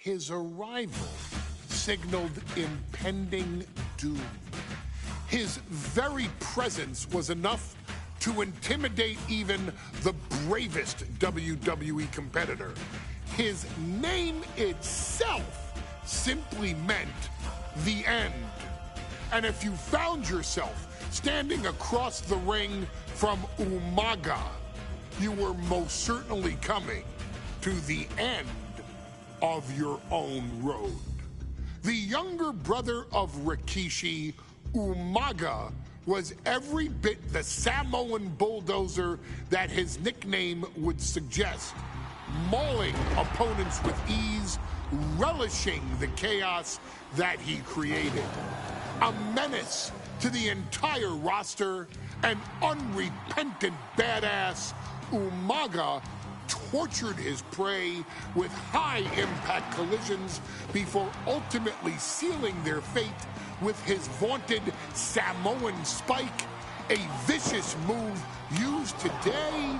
His arrival signaled impending doom. His very presence was enough to intimidate even the bravest WWE competitor. His name itself simply meant the end. And if you found yourself standing across the ring from Umaga, you were most certainly coming to the end of your own road. The younger brother of Rikishi, Umaga, was every bit the Samoan bulldozer that his nickname would suggest, mauling opponents with ease, relishing the chaos that he created. A menace to the entire roster, an unrepentant badass, Umaga tortured his prey with high-impact collisions before ultimately sealing their fate with his vaunted Samoan spike, a vicious move used today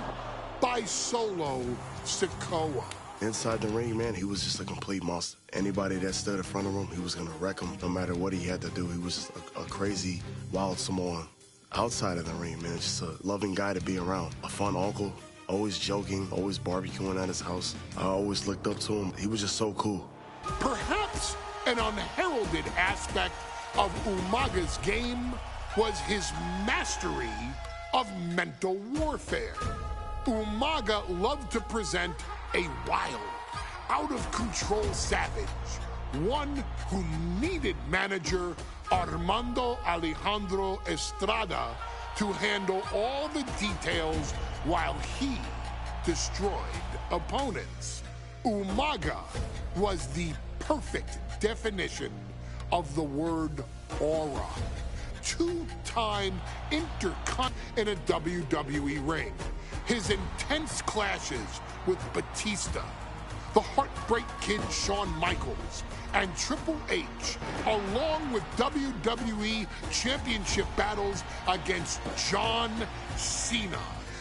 by Solo Sikoa. Inside the ring, man, he was just a complete monster. Anybody that stood in front of him, he was going to wreck him no matter what he had to do. He was just a crazy, wild Samoan. Outside of the ring, man, just a loving guy to be around. A fun uncle, always joking, always barbecuing at his house. I always looked up to him. He was just so cool. Perhaps an unheralded aspect of Umaga's game was his mastery of mental warfare. Umaga loved to present a wild, out-of-control savage, one who needed manager Armando Alejandro Estrada to handle all the details while he destroyed opponents. Umaga was the perfect definition of the word aura. Two-time intercontinental in a WWE ring. His intense clashes with Batista, the Heartbreak Kid Shawn Michaels, and Triple H, along with WWE Championship battles against John Cena,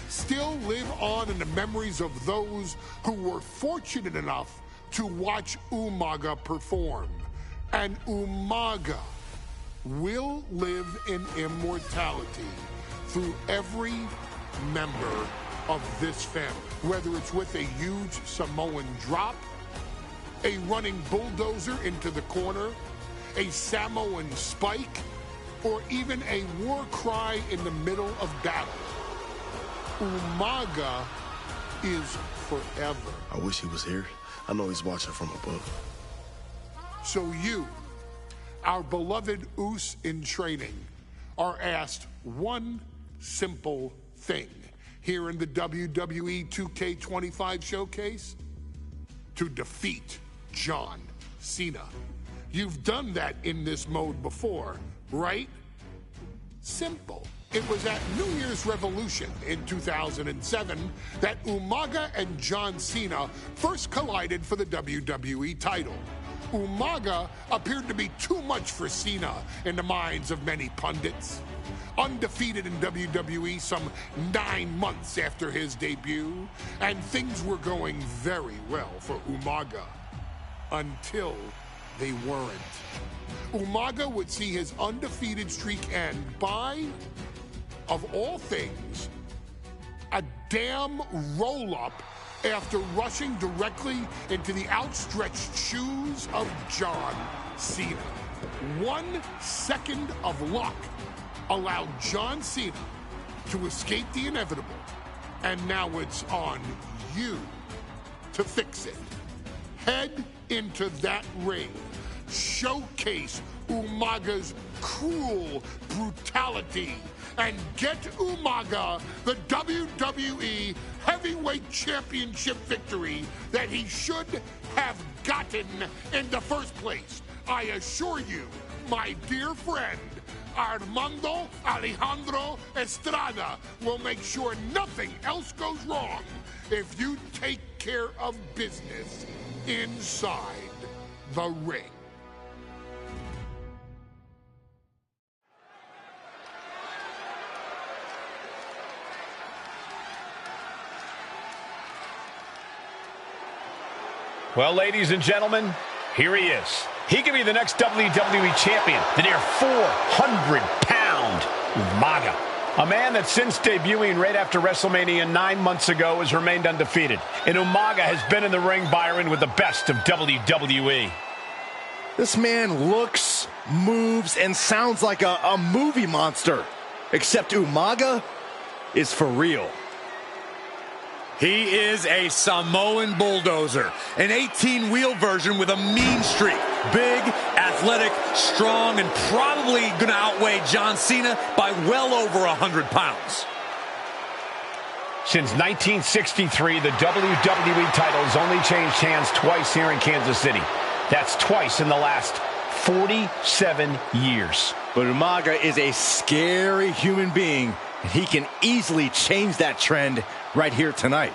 still live on in the memories of those who were fortunate enough to watch Umaga perform. And Umaga will live in immortality through every member of this family, whether it's with a huge Samoan drop, a running bulldozer into the corner, a Samoan spike, or even a war cry in the middle of battle. Umaga is forever. I wish he was here. I know he's watching from above. So you, our beloved Us in training, are asked one simple thing here in the WWE 2K25 showcase: to defeat John Cena. You've done that in this mode before, right? Simple. It was at New Year's Revolution in 2007 that Umaga and John Cena first collided for the WWE title. Umaga appeared to be too much for Cena in the minds of many pundits. Undefeated in WWE some 9 months after his debut, and things were going very well for Umaga. Until they weren't. Umaga would see his undefeated streak end by, of all things, a damn roll-up after rushing directly into the outstretched shoes of John Cena. 1 second of luck allowed John Cena to escape the inevitable, and now it's on you to fix it. Head into that ring, showcase Umaga's cruel brutality, and get Umaga the WWE Heavyweight Championship victory that he should have gotten in the first place. I assure you, my dear friend, Armando Alejandro Estrada will make sure nothing else goes wrong if you take care of business inside the ring. Well, ladies and gentlemen, Here he is. He could be the next WWE champion, the near 400-pound Umaga. A man that since debuting right after WrestleMania 9 months ago has remained undefeated. And Umaga has been in the ring, Byron, with the best of WWE. This man looks, moves, and sounds like a movie monster. Except Umaga is for real. He is a Samoan bulldozer, an 18-wheel version with a mean streak. Big, athletic, strong, and probably going to outweigh John Cena by well over 100 pounds. Since 1963, the WWE title has only changed hands twice here in Kansas City. That's twice in the last 47 years. But Umaga is a scary human being, and he can easily change that trend right here tonight.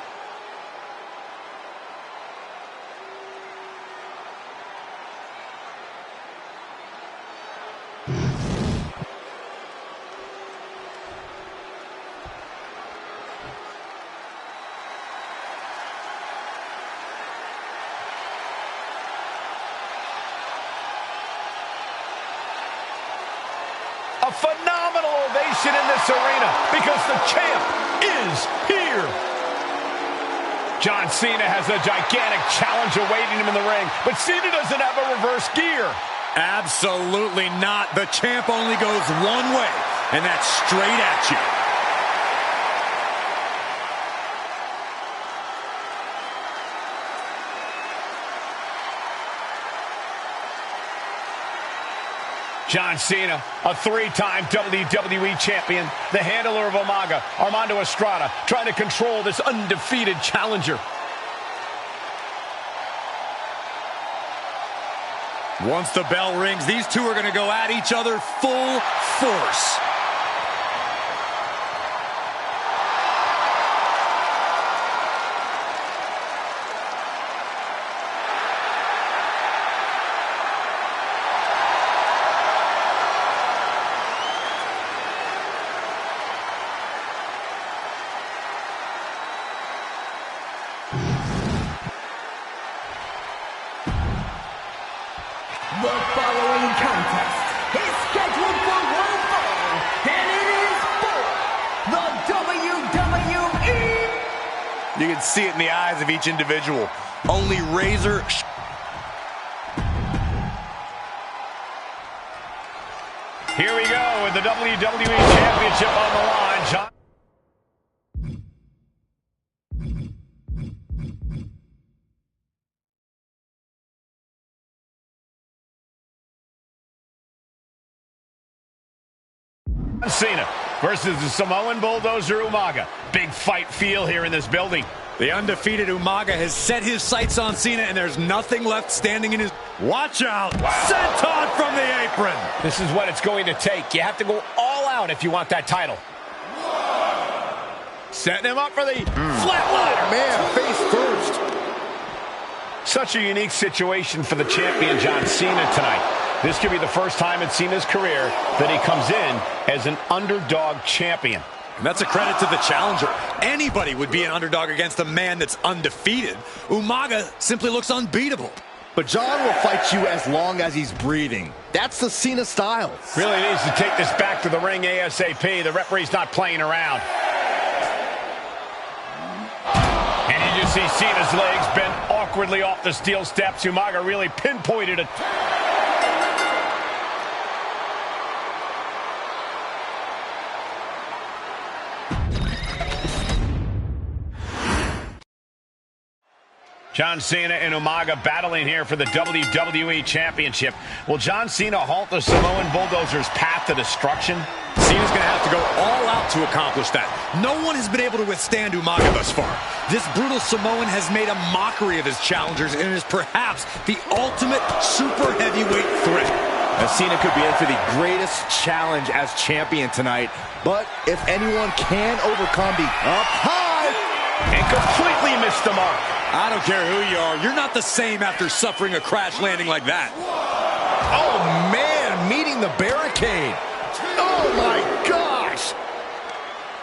A phenomenal ovation in this arena because the champ is here. John Cena has a gigantic challenge awaiting him in the ring, but Cena doesn't have a reverse gear. Absolutely not. The champ only goes one way, and that's straight at you. John Cena, a three-time WWE champion, the handler of Umaga, Armando Estrada, trying to control this undefeated challenger. Once the bell rings, these two are going to go at each other full force. The following contest is scheduled for one fall, and it is for the WWE. You can see it in the eyes of each individual. Only razor. Here we go with the WWE Championship on the line. John Cena versus the Samoan bulldozer Umaga. Big fight feel here in this building. The undefeated Umaga has set his sights on Cena, and there's nothing left standing in his... Watch out! Wow. Senton from the apron! This is what it's going to take. You have to go all out if you want that title. Setting him up for the flatliner. Man, face first. Such a unique situation for the champion John Cena tonight. This could be the first time in Cena's career that he comes in as an underdog champion. And that's a credit to the challenger. Anybody would be an underdog against a man that's undefeated. Umaga simply looks unbeatable. But John will fight you as long as he's breathing. That's the Cena style. Really needs to take this back to the ring ASAP. The referee's not playing around. And you just see Cena's legs bent awkwardly off the steel steps. Umaga really pinpointed it. John Cena and Umaga battling here for the WWE Championship. Will John Cena halt the Samoan Bulldozer's path to destruction? Cena's going to have to go all out to accomplish that. No one has been able to withstand Umaga thus far. This brutal Samoan has made a mockery of his challengers and is perhaps the ultimate super heavyweight threat. Now, Cena could be in for the greatest challenge as champion tonight. But if anyone can overcome the up high and completely miss the mark. I don't care who you are. You're not the same after suffering a crash landing like that. Oh, man, meeting the barricade. Oh, my gosh.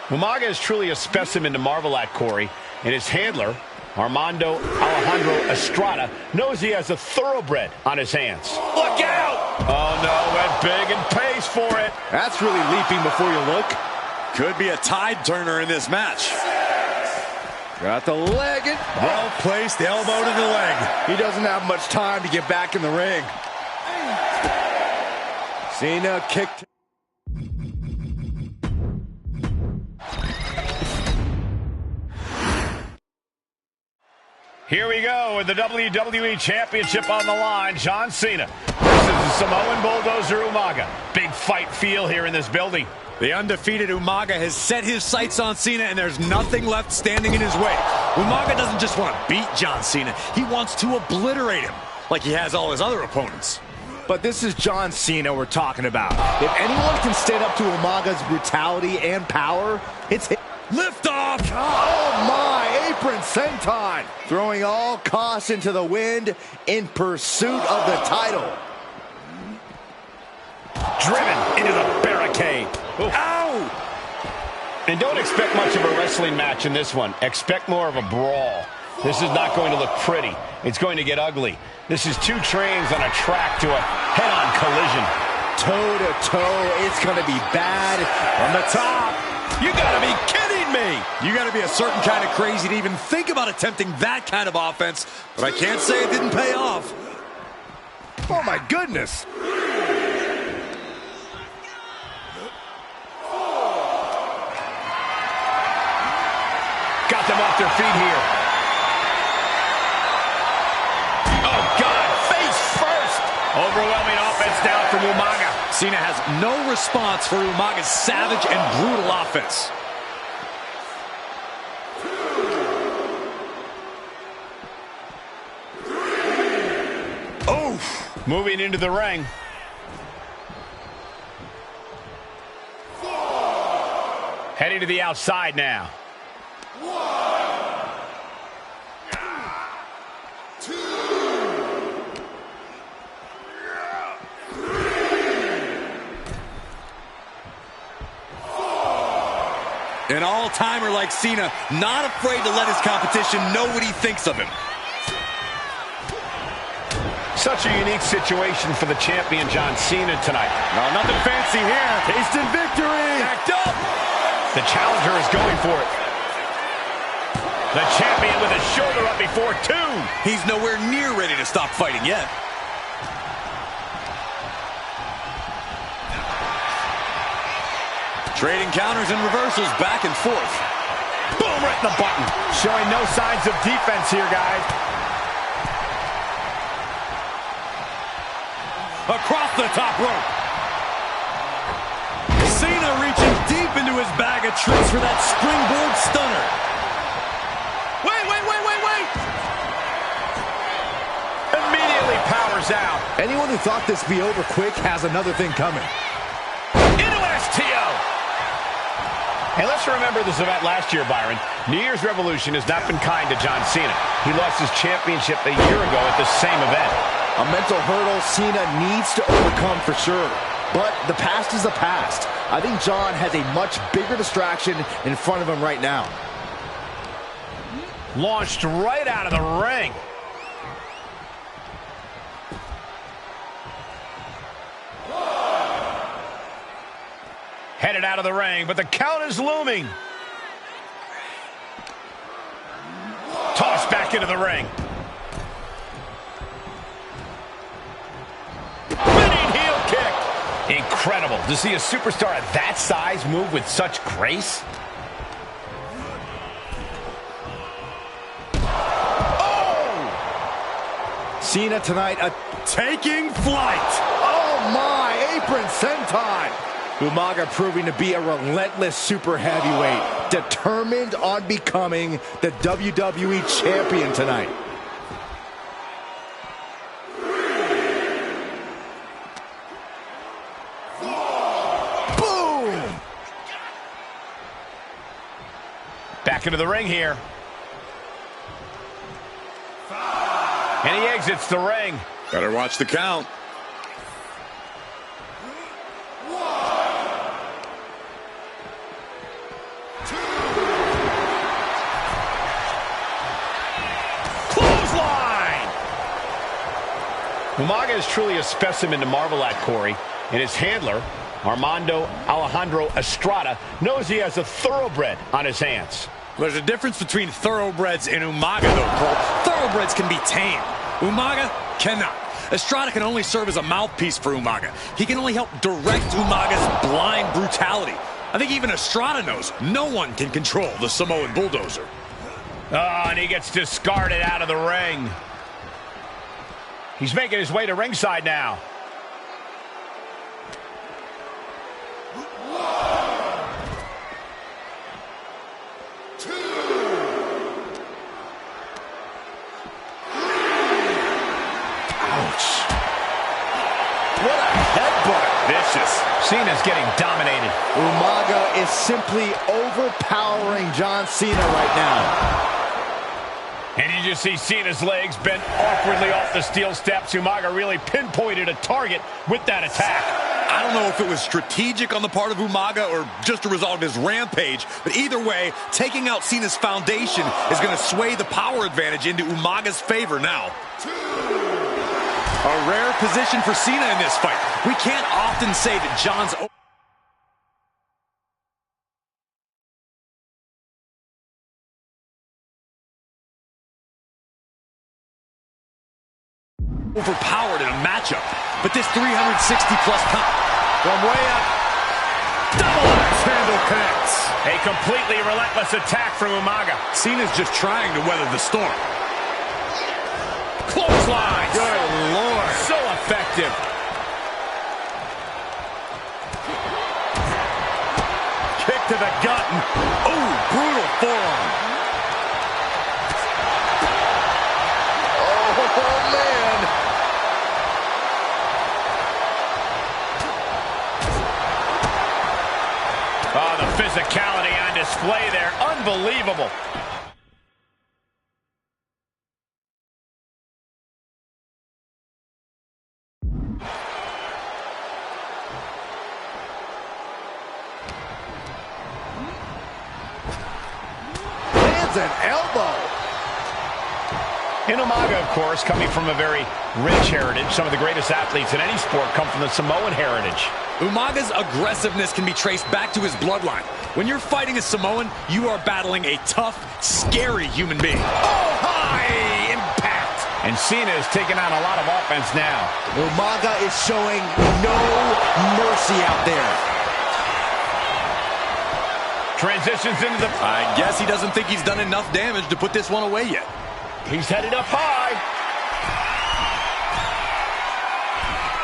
Umaga is truly a specimen to marvel at, Corey, and his handler Armando Alejandro Estrada knows he has a thoroughbred on his hands. Look out! Oh, no, went big and pays for it. That's really leaping before you look. Could be a tide turner in this match. Got the leg. Well placed, elbow to the leg. He doesn't have much time to get back in the ring. Cena kicked. Here we go with the WWE Championship on the line. John Cena versus the Samoan Bulldozer Umaga. Big fight feel here in this building. The undefeated Umaga has set his sights on Cena, and there's nothing left standing in his way. Umaga doesn't just want to beat John Cena. He wants to obliterate him, like he has all his other opponents. But this is John Cena we're talking about. If anyone can stand up to Umaga's brutality and power, it's him. Lift off! Oh my, apron senton! Throwing all costs into the wind in pursuit of the title. Driven into the barricade. Ooh. Ow! And don't expect much of a wrestling match in this one. Expect more of a brawl. This is not going to look pretty. It's going to get ugly. This is two trains on a track to a head-on collision. Toe-to-toe, it's going to be bad. From the top. You gotta be kidding me! You gotta be a certain kind of crazy to even think about attempting that kind of offense, but I can't say it didn't pay off. Oh my goodness! Got them off their feet here. Oh God, face first! Overwhelming offense down from Umaga. Cena has no response for Umaga's savage and brutal offense. Oh! Moving into the ring. Heading to the outside now. An all-timer like Cena, not afraid to let his competition know what he thinks of him. Such a unique situation for the champion John Cena tonight. No, nothing fancy here. Tasted victory! Backed up! The challenger is going for it. The champion with his shoulder up before two. He's nowhere near ready to stop fighting yet. Trading counters and reversals back and forth. Boom, right in the button. Showing no signs of defense here, guys. Across the top rope. Cena reaching deep into his bag of tricks for that springboard stunner. Wait. Immediately powers out. Anyone who thought this be over quick has another thing coming. Into STO. And let's remember this event last year, Byron. New Year's Revolution has not been kind to John Cena. He lost his championship a year ago at the same event. A mental hurdle Cena needs to overcome for sure. But the past is the past. I think John has a much bigger distraction in front of him right now. Launched right out of the ring. Headed out of the ring, but the count is looming. Tossed back into the ring. Spinning heel kick. Incredible to see a superstar at that size move with such grace. Cena tonight Taking flight. Oh my, apron senton. Umaga proving to be a relentless super heavyweight, determined on becoming the WWE champion tonight. Boom! Back into the ring here. And he exits the ring. Better watch the count. Umaga is truly a specimen to marvel at, Corey, and his handler, Armando Alejandro Estrada, knows he has a thoroughbred on his hands. There's a difference between thoroughbreds and Umaga, though, Cole. Thoroughbreds can be tamed. Umaga cannot. Estrada can only serve as a mouthpiece for Umaga. He can only help direct Umaga's blind brutality. I think even Estrada knows no one can control the Samoan bulldozer. Oh, and he gets discarded out of the ring. He's making his way to ringside now. What a headbutt. Vicious. Cena's getting dominated. Umaga is simply overpowering John Cena right now. And you just see Cena's legs bent awkwardly off the steel steps. Umaga really pinpointed a target with that attack. I don't know if it was strategic on the part of Umaga or just a result of his rampage, but either way, taking out Cena's foundation is going to sway the power advantage into Umaga's favor now. A rare position for Cena in this fight. We can't often say that John's overpowered in a matchup, but this 360-plus pound from way up, double axe handle connects. A completely relentless attack from Umaga. Cena's just trying to weather the storm. Clothesline. Good Lord. So effective. Kick to the gut. Oh, brutal forearm. Oh, man. Oh, the physicality on display there. Unbelievable. An elbow. And Umaga, of course, coming from a very rich heritage. Some of the greatest athletes in any sport come from the Samoan heritage. Umaga's aggressiveness can be traced back to his bloodline. When you're fighting a Samoan, you are battling a tough, scary human being. Oh, high impact. And Cena is taking on a lot of offense now. Umaga is showing no mercy out there. Transitions into the... I guess he doesn't think he's done enough damage to put this one away yet. He's headed up high.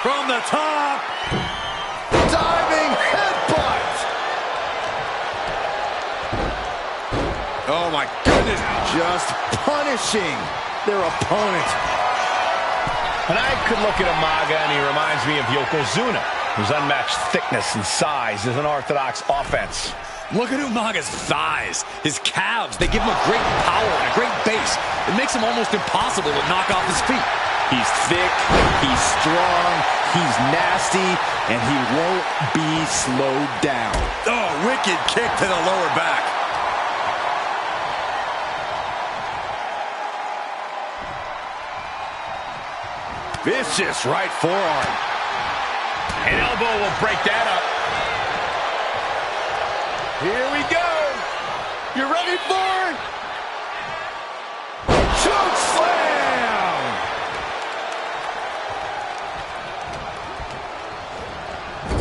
From the top. Diving headbutt. Oh, my goodness. Just punishing their opponent. And I could look at Umaga, and he reminds me of Yokozuna, whose unmatched thickness and size is an orthodox offense. Look at Umaga's thighs, his calves. They give him a great power and a great base. It makes him almost impossible to knock off his feet. He's thick, he's strong, he's nasty, and he won't be slowed down. Oh, wicked kick to the lower back. Vicious right forearm. An elbow will break that up. Here we go. You ready for it? Choke slam!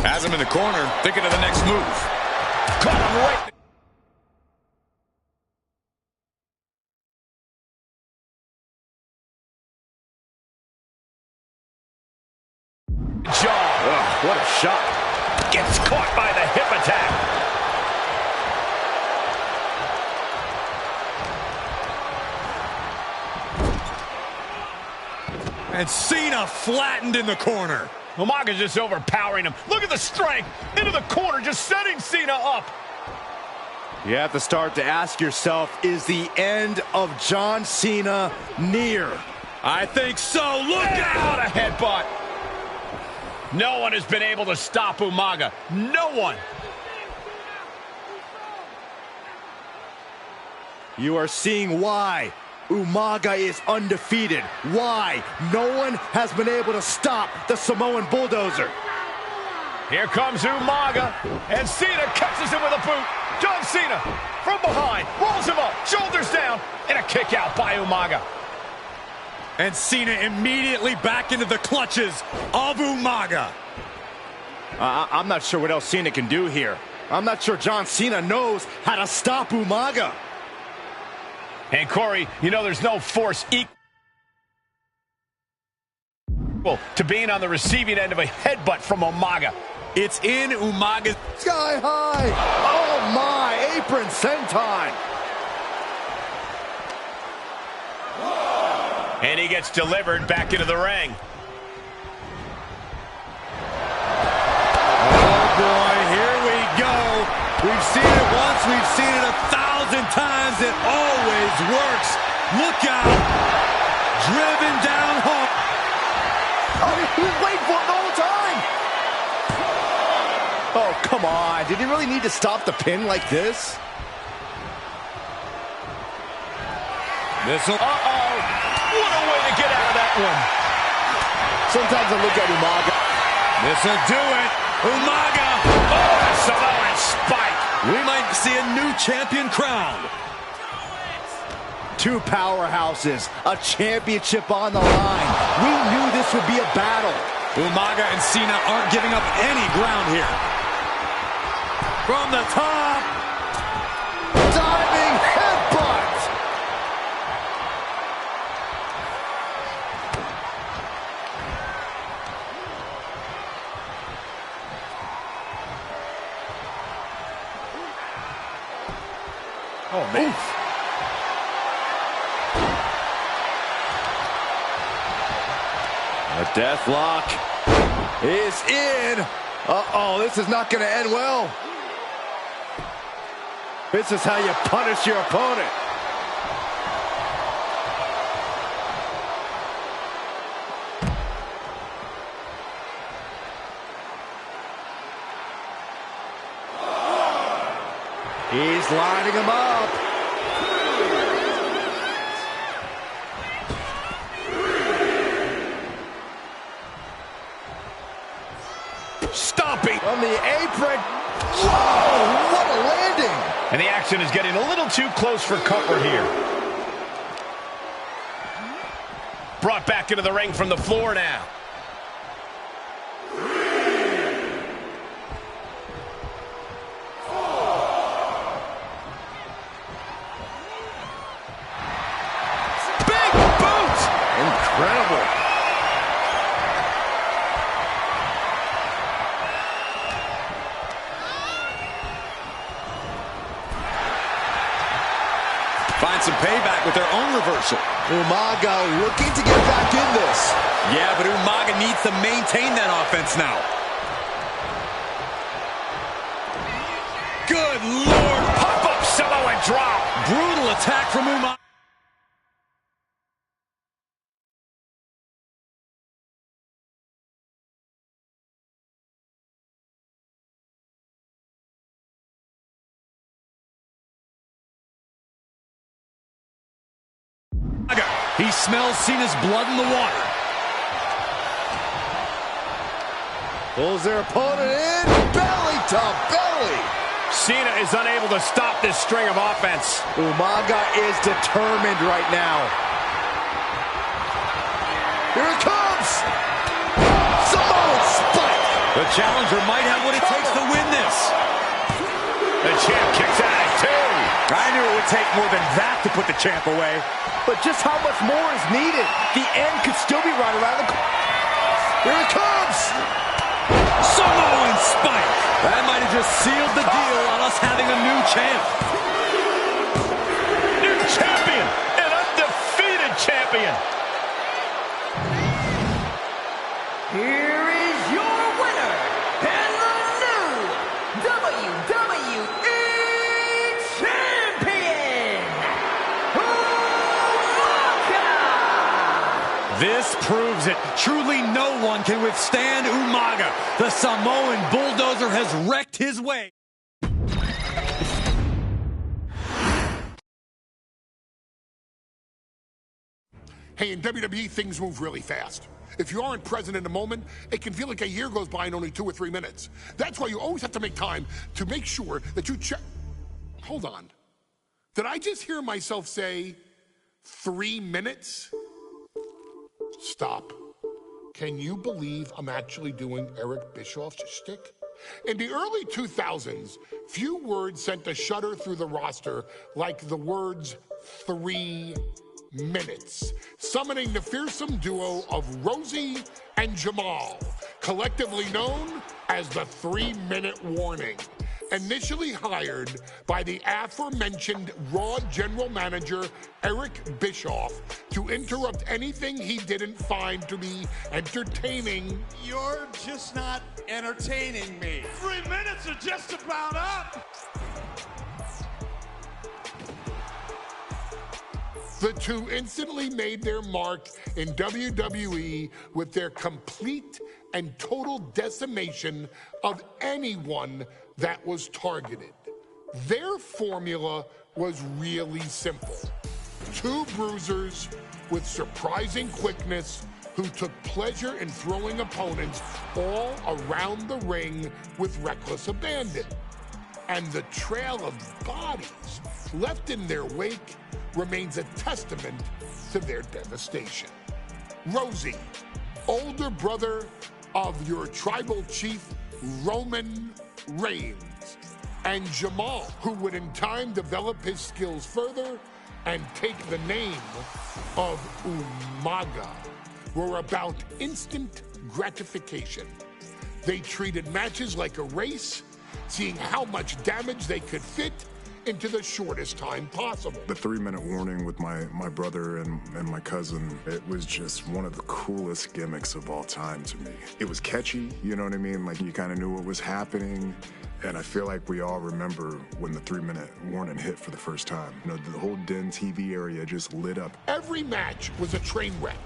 Has him in the corner, thinking of the next move. Caught him right. Jaw. Ugh, what a shot. Gets caught by the hip attack. And Cena flattened in the corner. Umaga's just overpowering him. Look at the strength. Into the corner, just setting Cena up. You have to start to ask yourself, is the end of John Cena near? I think so. Look Out out! a headbutt. No one has been able to stop Umaga. No one. You are seeing why Umaga is undefeated. Why? No one has been able to stop the Samoan Bulldozer. Here comes Umaga, and Cena catches him with a boot. John Cena from behind, rolls him up, shoulders down, and a kick out by Umaga. And Cena immediately back into the clutches of Umaga. I'm not sure what else Cena can do here. I'm not sure John Cena knows how to stop Umaga. And Corey, you know there's no force equal to being on the receiving end of a headbutt from Umaga. It's in Umaga's Sky high. Oh my, apron senton. And he gets delivered back into the ring. Oh boy, here we go. We've seen it once, we've seen it 1,000 times. It always works. Look out. Driven down home. Oh, he was waiting for it the whole time. Oh, come on. Did he really need to stop the pin like this? Missile. Uh-oh. What a way to get out of that one. Sometimes I look at Umaga. This'll do it. Umaga. Oh, a Samoan spike. We might see a new champion crowned. Two powerhouses, a championship on the line. We knew this would be a battle. Umaga and Cena aren't giving up any ground here. From the top. Diving headbutt. Oh, man. Oof. A death lock is in. Uh-oh, this is not going to end well. This is how you punish your opponent. He's lining him up. Stomping. On the apron. Whoa, what a landing. And the action is getting a little too close for comfort here. Brought back into the ring from the floor now. Big boot! Incredible. Find some payback with their own reversal. Umaga looking to get back in this. Yeah, but Umaga needs to maintain that offense now. Good Lord. Pop-up Samoan drop. Brutal attack from Umaga. He smells Cena's blood in the water. Pulls their opponent in, belly to belly. Cena is unable to stop this string of offense. Umaga is determined right now. Here it comes. Samoan spike. The challenger might have what it takes to win this. The champ kicks out at 2. I knew it would take more than that to put the champ away. But just how much more is needed? The end could still be right around the corner. Here it comes. Samoan spike. That might have just sealed the deal on us having a new champ. New champion. An undefeated champion. Here is your winner, and the new WWE Champion, Umaga! This proves it. Truly no one can withstand Umaga. The Samoan Bulldozer has wrecked his way. Hey, in WWE, things move really fast. If you aren't present in the moment, it can feel like a year goes by in only 2 or 3 minutes. That's why you always have to make time to make sure that you check. Hold on. Did I just hear myself say 3 minutes? Stop. Can you believe I'm actually doing Eric Bischoff's shtick? In the early 2000s, few words sent a shudder through the roster like the words 3 minutes, summoning the fearsome duo of Rosie and Jamal, collectively known as the 3-minute warning. Initially hired by the aforementioned Raw general manager Eric Bischoff to interrupt anything he didn't find to be entertaining. You're just not entertaining me. 3 minutes are just about up. The two instantly made their mark in WWE with their complete and total decimation of anyone that was targeted. Their formula was really simple. 2 bruisers with surprising quickness who took pleasure in throwing opponents all around the ring with reckless abandon. And the trail of bodies left in their wake remains a testament to their devastation. Rosie, older brother of your tribal chief, Roman Reigns, and Jamal, who would in time develop his skills further and take the name of Umaga, were about instant gratification. They treated matches like a race, seeing how much damage they could fit into the shortest time possible. The 3-minute warning with my brother and my cousin, it was just one of the coolest gimmicks of all time to me. It was catchy, you know what I mean? Like, you kind of knew what was happening. And I feel like we all remember when the 3-minute warning hit for the first time. You know, the whole Den TV area just lit up. Every match was a train wreck,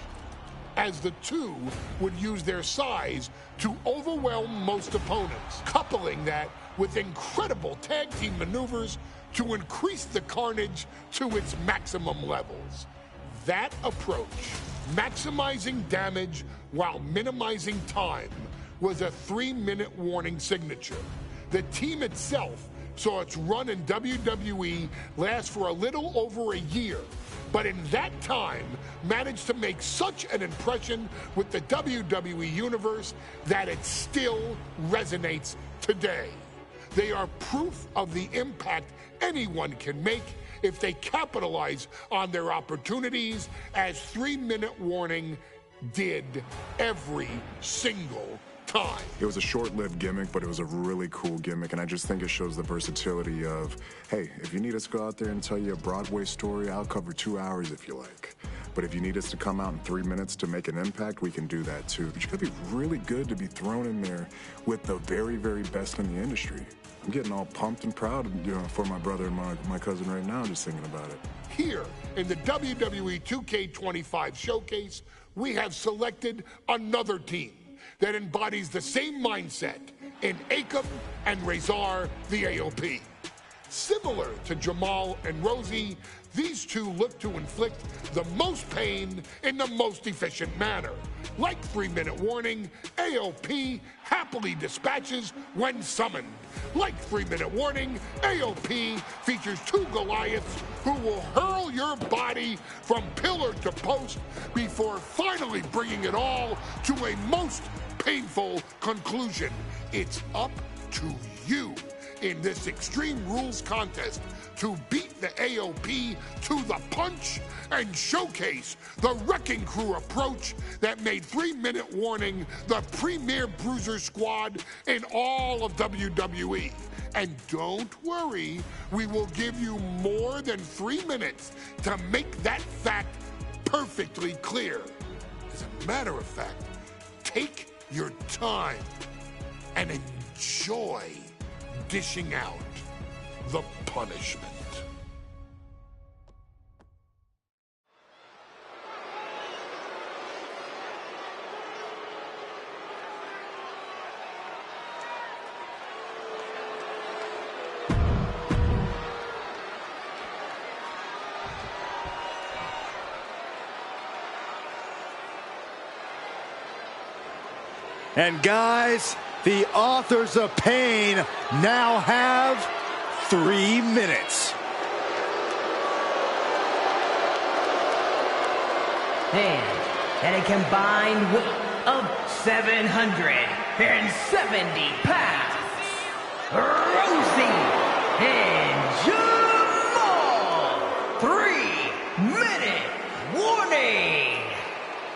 as the two would use their size to overwhelm most opponents, coupling that with incredible tag team maneuvers to increase the carnage to its maximum levels. That approach, maximizing damage while minimizing time, was a 3-minute warning signature. The team itself saw its run in WWE last for a little over a year, but in that time managed to make such an impression with the WWE Universe that it still resonates today. They are proof of the impact anyone can make if they capitalize on their opportunities, as 3-minute warning did every single time. It was a short-lived gimmick, but it was a really cool gimmick, and I just think it shows the versatility of, hey, if you need us to go out there and tell you a Broadway story, I'll cover 2 hours if you like. But if you need us to come out in 3 minutes to make an impact, we can do that too. But you gotta be really good to be thrown in there with the very, very best in the industry. I'm getting all pumped and proud, you know, for my brother and my cousin right now, just thinking about it. Here in the WWE 2K25 showcase, we have selected another team that embodies the same mindset in Akam and Razor the AOP. Similar to Jamal and Rosie, these two look to inflict the most pain in the most efficient manner. Like 3-minute warning, AOP happily dispatches when summoned. Like 3-minute warning, AOP features 2 Goliaths who will hurl your body from pillar to post before finally bringing it all to a most painful conclusion. It's up to you in this Extreme Rules contest to beat the AOP to the punch and showcase the Wrecking Crew approach that made 3-minute warning the premier bruiser squad in all of WWE. And don't worry, we will give you more than 3 minutes to make that fact perfectly clear. As a matter of fact, take your time and enjoy dishing out the punishment. And guys, the authors of pain now have 3 minutes. And at a combined weight of 770 pounds, Rosie and Jamal. 3-minute warning.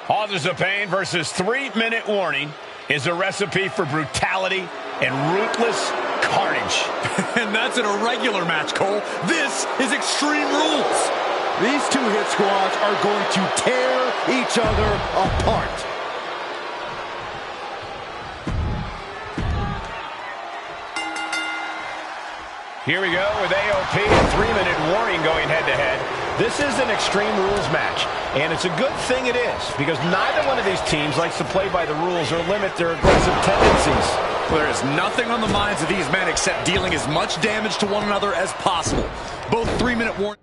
Authors of Pain versus 3-minute warning is a recipe for brutality and ruthless carnage. And that's in a regular match, Cole. This is Extreme Rules. These two hit squads are going to tear each other apart. Here we go with AOP, a 3-minute warning going head-to-head. This is an Extreme Rules match, and it's a good thing it is, because neither one of these teams likes to play by the rules or limit their aggressive tendencies. Well, there is nothing on the minds of these men except dealing as much damage to one another as possible. Both 3-minute warnings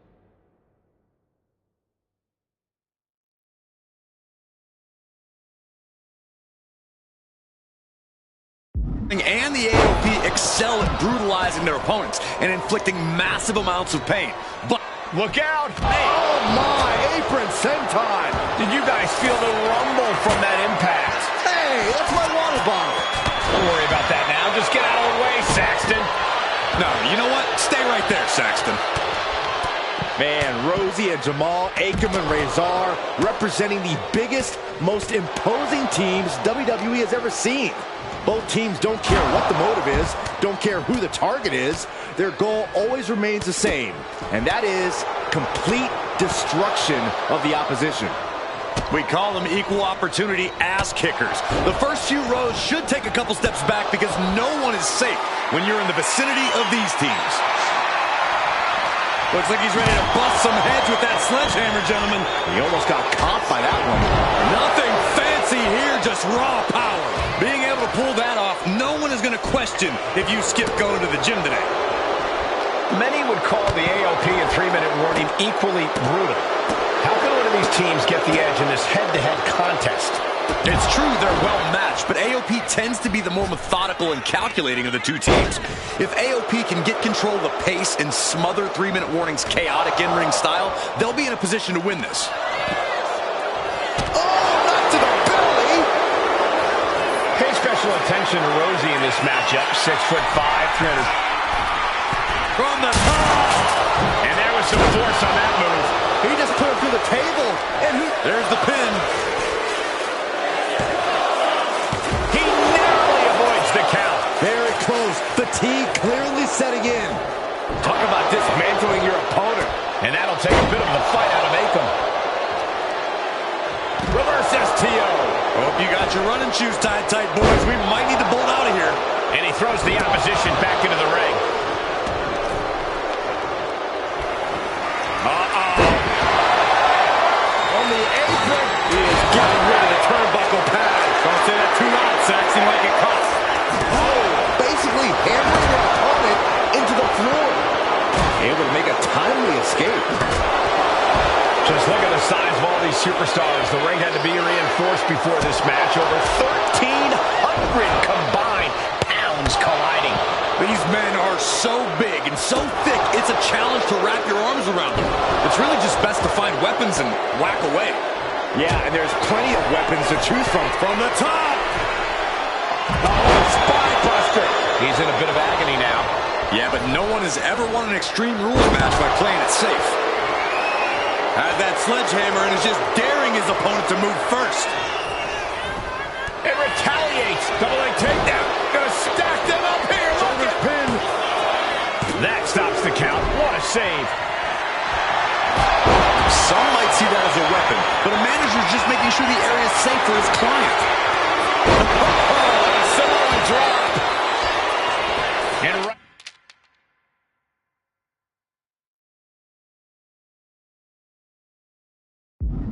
and the AOP excel at brutalizing their opponents and inflicting massive amounts of pain. But look out! Hey. Oh my, apron senton! Did you guys feel the rumble from that impact? Hey, that's my water bottle. Don't worry about that now. Just get out of the way, Saxton. No, you know what? Stay right there, Saxton. Man, Rosie and Jamal, Akam and Razor representing the biggest, most imposing teams WWE has ever seen. Both teams don't care what the motive is, don't care who the target is. Their goal always remains the same, and that is complete destruction of the opposition. We call them equal opportunity ass kickers. The first few rows should take a couple steps back because no one is safe when you're in the vicinity of these teams. Looks like he's ready to bust some heads with that sledgehammer, gentlemen. He almost got caught by that one. Nothing fancy here, just raw power. Being able to pull that off, no one is going to question if you skip going to the gym today. Many would call the AOP and 3-minute warning equally brutal. How can one of these teams get the edge in this head-to-head contest? It's true they're well matched, but AOP tends to be the more methodical and calculating of the two teams. If AOP can get control of the pace and smother 3-minute warning's chaotic in-ring style, they'll be in a position to win this. Oh, not to the belly! Pay special attention to Rosie in this matchup. 6'5", 300. From the top! And there was some force on that move. He just put him through the table, and there's the pin. He narrowly avoids the count. Very close. Fatigue clearly setting in. Talk about dismantling your opponent. And that'll take a bit of the fight out of Akam. Reverse STO. Hope you got your running shoes tied tight, boys. We might need to bolt out of here. And he throws the opposition back into the ring. On the apron, he is getting rid of the turnbuckle pad. Don't say that too loud, Sax. He might get caught. Oh, basically hammering their opponent into the floor. Able to make a timely escape. Just look at the size of all these superstars. The ring had to be reinforced before this match. Over 1,300 combined pounds colliding. These men are so big and so thick, it's a challenge to wrap your arms around them. It's really just best to find weapons and whack away. Yeah, and there's plenty of weapons to choose from. From the top! Oh, spine buster. He's in a bit of agony now. Yeah, but no one has ever won an Extreme Rules match by playing it safe. Had that sledgehammer and is just daring his opponent to move first. It retaliates. Double leg takedown. Gonna stack them up here. Look at pin. That stops the count. What a save. Some might see that as a weapon, but a manager's just making sure the area is safe for his client. Oh, a Samoan drop. And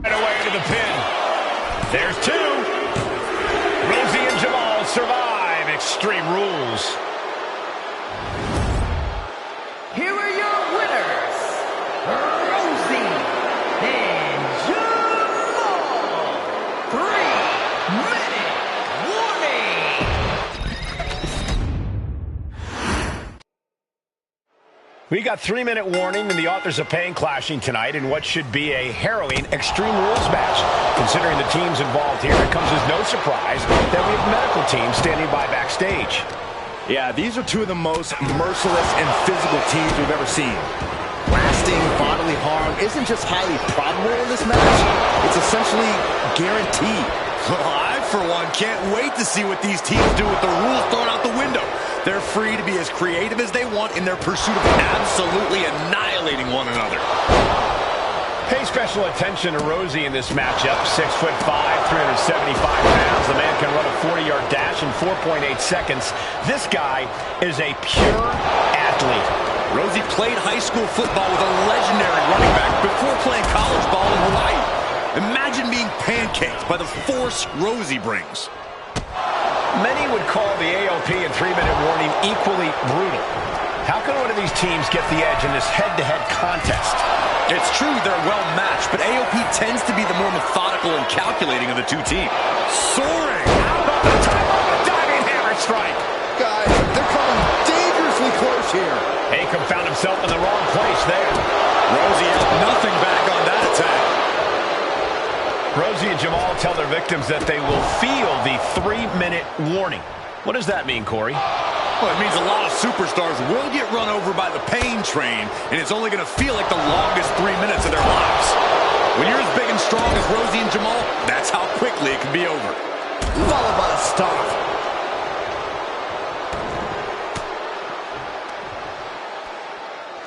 right away to the pin. There's two. Rosie and Jamal survive Extreme Rules. Here are your winners, Rosie and Jamal. 3-minute warning. We got 3-minute warning, and the authors of pain clashing tonight in what should be a harrowing Extreme Rules match. Considering the teams involved here, it comes as no surprise that we have medical teams standing by backstage. Yeah, these are two of the most merciless and physical teams we've ever seen. Lasting bodily harm isn't just highly probable in this match, it's essentially guaranteed. I, for one, can't wait to see what these teams do with the rules thrown out the window. They're free to be as creative as they want in their pursuit of absolutely annihilating one another. Pay special attention to Rosie in this matchup. 6'5", 375 pounds. The man can run a 40-yard dash in 4.8 seconds. This guy is a pure athlete. Rosie played high school football with a legendary running back before playing college ball in Hawaii. Imagine being pancaked by the force Rosie brings. Many would call the AOP and 3-minute warning equally brutal. How can one of these teams get the edge in this head-to-head contest? It's true they're well matched, but AOP tends to be the more methodical and calculating of the two teams. Soaring! How about the time of a diving hammer strike? Guys, they're coming dangerously close here. Akam found himself in the wrong place there. Rosie has nothing back on that attack. Rosie and Jamal tell their victims that they will feel the 3-minute warning. What does that mean, Corey? Well, it means a lot of superstars will get run over by the pain train, and it's only going to feel like the longest 3 minutes of their lives. When you're as big and strong as Rosie and Jamal, that's how quickly it can be over. Followed by a stop.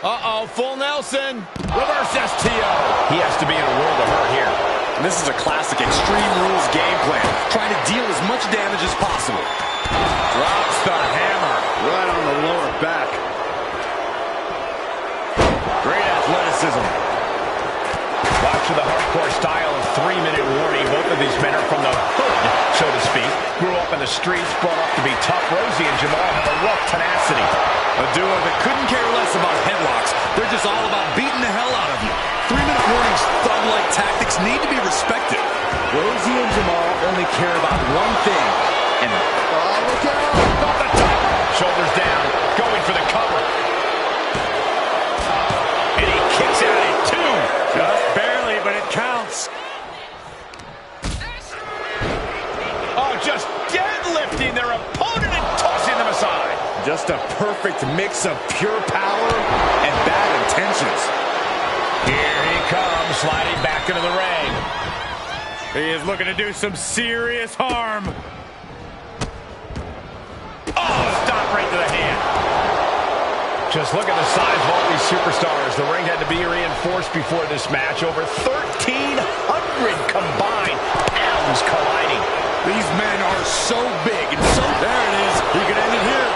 Uh-oh, full Nelson. Reverse STO. He has to be in a world of hurt here. And this is a classic Extreme Rules game plan, trying to deal as much damage as possible. Drops the hammer right on the lower back. Great athleticism. Watch for the hardcore style of 3-minute warning. Both of these men are from the hood, so to speak. Grew up in the streets, brought up to be tough. Rosie and Jamal have a rough tenacity. A duo that couldn't care less about headlocks. They're just all about beating the hell out of you. 3-minute warnings, thug-like tactics need to be respected. Rosie and Jamal only care about one thing. And look out! Off the top. Shoulders down. Going for the cover. And he kicks out at 2. Just barely, but it counts. Oh, just deadlifting their opponent and tossing them aside. Just a perfect mix of pure power and bad intentions. Here he comes, sliding back into the ring. He is looking to do some serious harm. Oh, stop right to the hand. Just look at the size of all these superstars. The ring had to be reinforced before this match. Over 1,300 combined pounds colliding. These men are so big and so... There it is. He could end it here.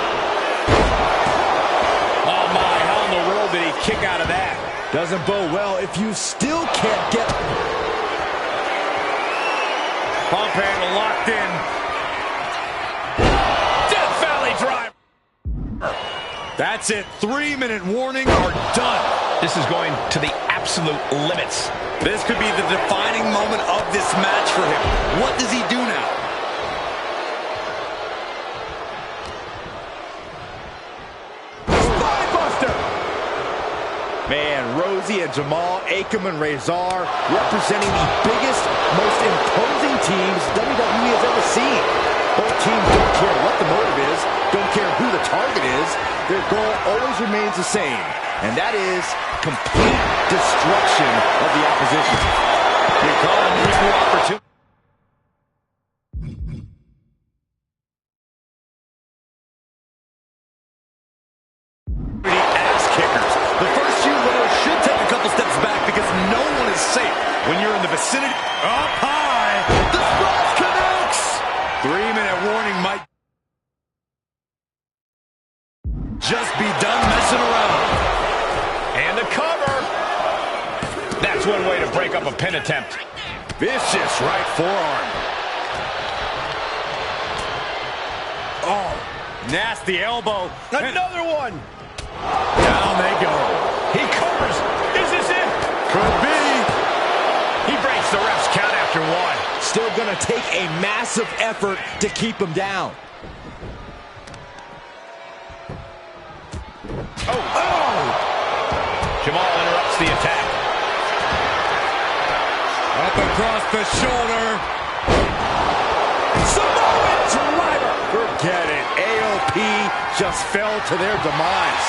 Oh, my. How in the world did he kick out of that? Doesn't bode well if you still can't get... Pump handle locked in. Death Valley drive. That's it. 3-minute warning are done. This is going to the absolute limits. This could be the defining moment of this match for him. What does he do now? Man, Rosie and Jamal, Akam and Razor, representing the biggest, most imposing teams WWE has ever seen. Both teams don't care what the motive is, don't care who the target is. Their goal always remains the same, and that is complete destruction of the opposition. We call them equal opportunity. When you're in the vicinity, up high, the splash connects. 3-minute warning might just be done messing around. And the cover. That's one way to break up a pin attempt. Vicious right forearm. Oh, nasty elbow. Another one. Down they go. He covers. Is this it? Could be. He breaks the ref's count after 1. Still going to take a massive effort to keep him down. Oh! across the shoulder. Samoan driver. Forget it. AOP just fell to their demise.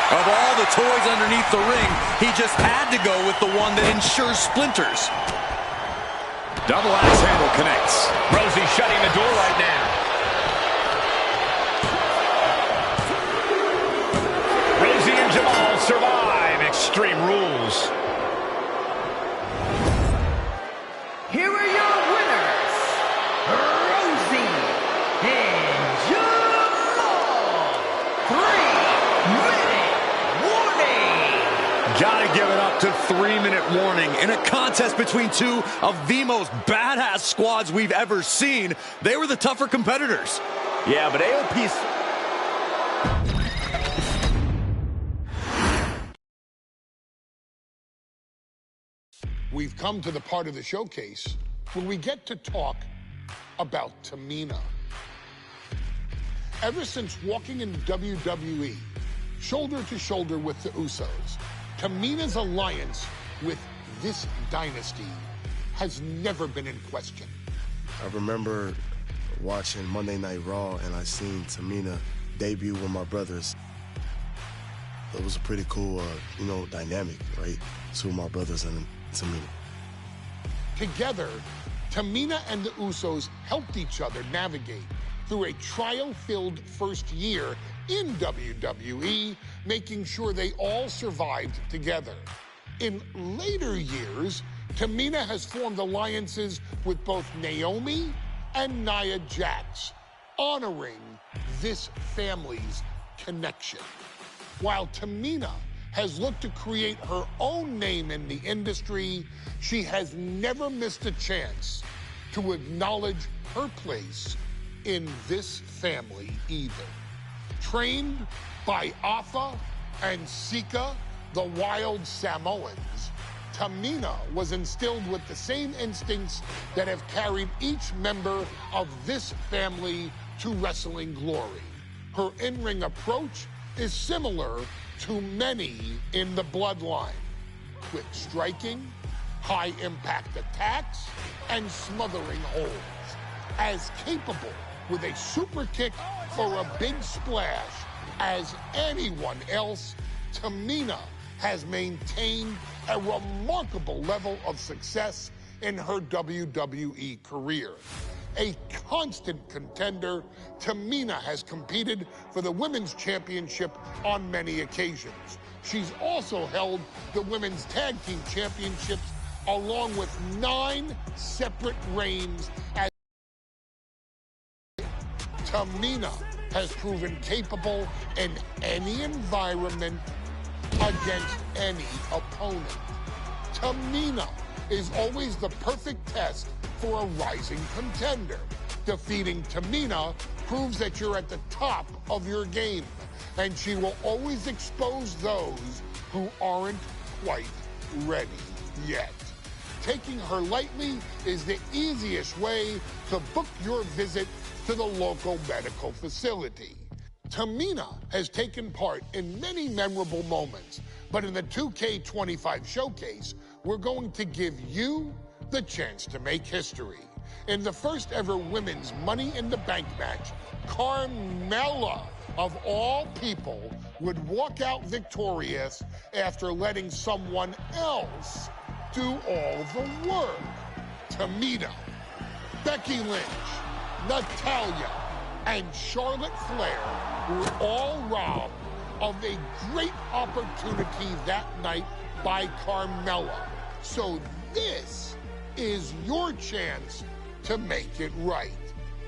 Of all the toys underneath the ring, he just had to go with the one that ensures splinters. Double axe handle connects. Rosie shutting the door right now. Rosie and Jamal survive Extreme Rules. Here are your winners, Rosie and Jamal. 3-minute warning. Gotta give it up to 3-minute warning. In a contest between two of the most badass squads we've ever seen, they were the tougher competitors. Yeah, but AOP's... We've come to the part of the showcase where we get to talk about Tamina. Ever since walking in WWE, shoulder to shoulder with the Usos, Tamina's alliance with this dynasty has never been in question. I remember watching Monday Night Raw and I seen Tamina debut with my brothers. It was a pretty cool, dynamic, right? Two of my brothers and Tamina. Together, Tamina and the Usos helped each other navigate through a trial-filled first year in WWE, making sure they all survived together. In later years, Tamina has formed alliances with both Naomi and Nia Jax, honoring this family's connection. While Tamina has looked to create her own name in the industry, she has never missed a chance to acknowledge her place in this family either. Trained by Afa and Sika, the wild Samoans, Tamina was instilled with the same instincts that have carried each member of this family to wrestling glory. Her in-ring approach is similar to many in the bloodline, quick striking, high-impact attacks, and smothering holds. As capable with a super kick or a big splash as anyone else, Tamina has maintained a remarkable level of success in her WWE career. A constant contender, Tamina has competed for the Women's Championship on many occasions. She's also held the Women's Tag Team Championships along with 9 separate reigns as Tamina has proven capable in any environment against any opponent. Tamina is always the perfect test for a rising contender. Defeating Tamina proves that you're at the top of your game, and she will always expose those who aren't quite ready yet. Taking her lightly is the easiest way to book your visit to the local medical facility. Tamina has taken part in many memorable moments, but in the 2K25 showcase, we're going to give you the chance to make history. In the first ever women's Money in the Bank match, Carmella, of all people, would walk out victorious after letting someone else do all the work. Tamina, Becky Lynch, Natalya, and Charlotte Flair were all robbed of a great opportunity that night by Carmella. So this is your chance to make it right.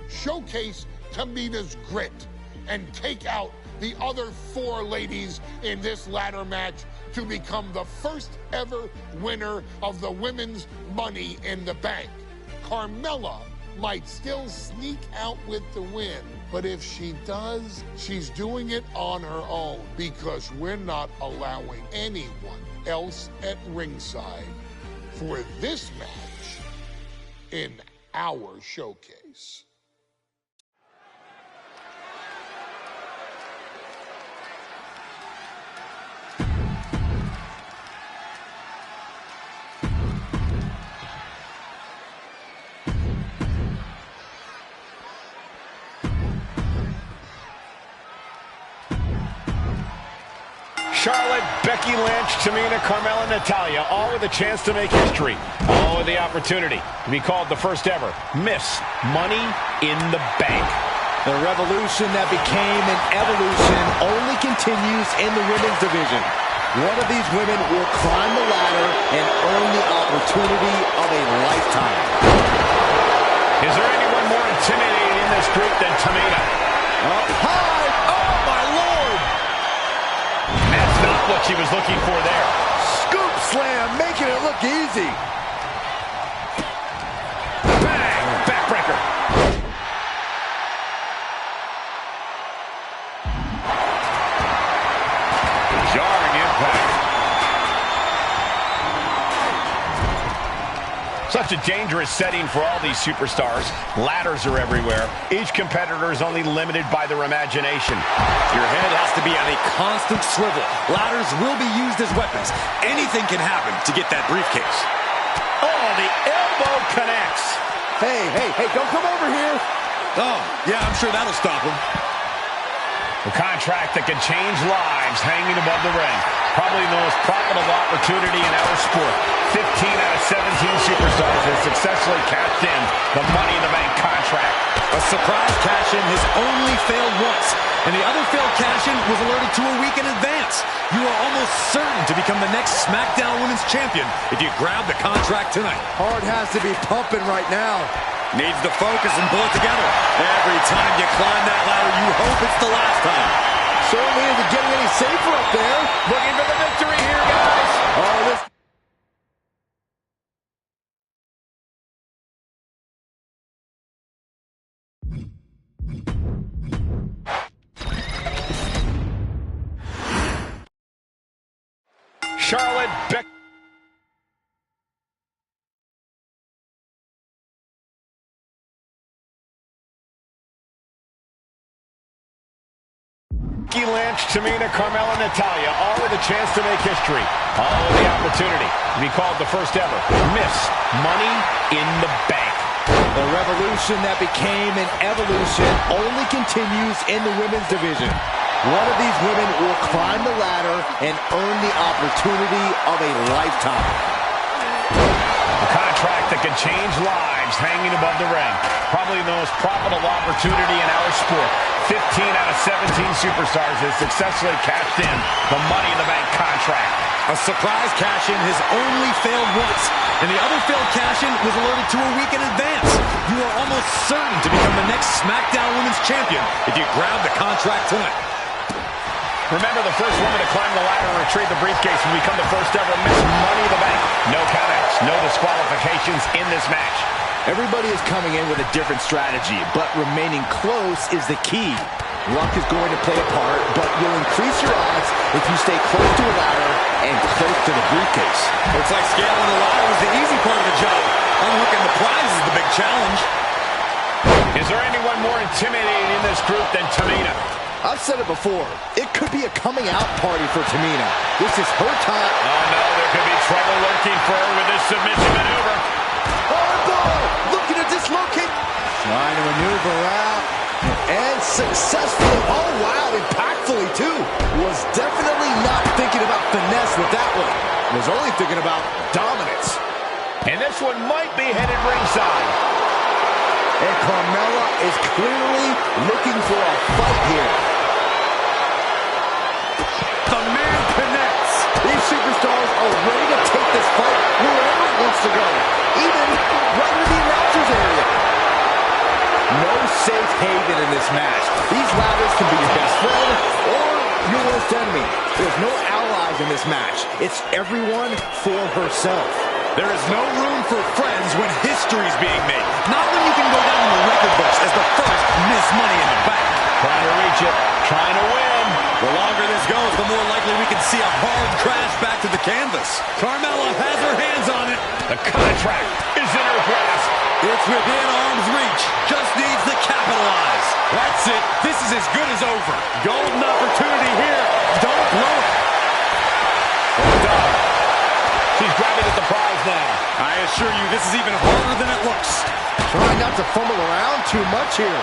Showcase Tamina's grit and take out the other 4 ladies in this ladder match to become the first ever winner of the Women's Money in the Bank. Carmella might still sneak out with the win, but if she does, she's doing it on her own because we're not allowing anyone else at ringside for this match in our showcase. Charlotte, Becky Lynch, Tamina, Carmella, Natalya, all with a chance to make history. All with the opportunity to be called the first ever Miss Money in the Bank. The revolution that became an evolution only continues in the women's division. One of these women will climb the ladder and earn the opportunity of a lifetime. Is there anyone more intimidating in this group than Tamina? Up high! Oh, my Lord! That's not what she was looking for there. Scoop slam, making it look easy. Bang! Backbreaker. Jarring impact. Such a dangerous setting for all these superstars. Ladders are everywhere. Each competitor is only limited by their imagination. Your head has to be on a constant swivel. Ladders will be used as weapons. Anything can happen to get that briefcase. Oh, the elbow connects. Hey, don't come over here. Oh, yeah, I'm sure that'll stop him. A contract that can change lives hanging above the ring. Probably the most profitable opportunity in our sport. 15 out of 17 superstars have successfully cashed in the Money in the Bank contract. A surprise cash-in has only failed once, and the other failed cash-in was alerted to a week in advance. You are almost certain to become the next SmackDown Women's Champion if you grab the contract tonight. Heart has to be pumping right now. Needs to focus and pull it together. Every time you climb that ladder, you hope it's the last time. Certainly isn't getting any safer up there. Looking for the victory here, guys. Oh, this... Charlotte, Becky Lynch, Tamina, Carmella, Natalya, all with a chance to make history. All with the opportunity to be called the first ever Miss Money in the Bank. The revolution that became an evolution only continues in the women's division. One of these women will climb the ladder and earn the opportunity of a lifetime. A contract that can change lives hanging above the ring. Probably the most profitable opportunity in our sport. 15 out of 17 superstars have successfully cashed in the Money in the Bank contract. A surprise cash-in has only failed once, and the other failed cash-in was alerted to a week in advance. You are almost certain to become the next SmackDown Women's Champion if you grab the contract tonight. Remember, the first woman to climb the ladder and retrieve the briefcase will become the first ever Miss Money in the Bank. No countouts, no disqualifications in this match. Everybody is coming in with a different strategy, but remaining close is the key. Luck is going to play a part, but you'll increase your odds if you stay close to a ladder and close to the briefcase. Looks like scaling the ladder was the easy part of the job. Unhooking the prize is the big challenge. Is there anyone more intimidating in this group than Tamina? I've said it before. It could be a coming out party for Tamina. This is her time. Oh, no, there could be trouble lurking for her with this submission maneuver. Oh, looking to dislocate. Trying to maneuver out. And successfully. Oh, wow, impactfully, too. Was definitely not thinking about finesse with that one. Was only thinking about dominance. And this one might be headed ringside. And Carmella is clearly looking for a fight here. The man connects. These superstars are ready to take this fight wherever it wants to go. Even right in the announcer's area. No safe haven in this match. These ladders can be your best friend or your worst enemy. There's no allies in this match. It's everyone for herself. There is no room for friends when history is being made. Not when you can go down in the record books as the first Miss Money in the Bank. Trying to reach it, trying to win. The longer this goes, the more likely we can see a hard crash back to the canvas. Carmella has her hands on it. The contract is in her grasp. It's within arm's reach. Just needs to capitalize. That's it. This is as good as over. Golden opportunity here. Don't blow it. She's grabbing at the prize now. I assure you, this is even harder than it looks. Trying not to fumble around too much here.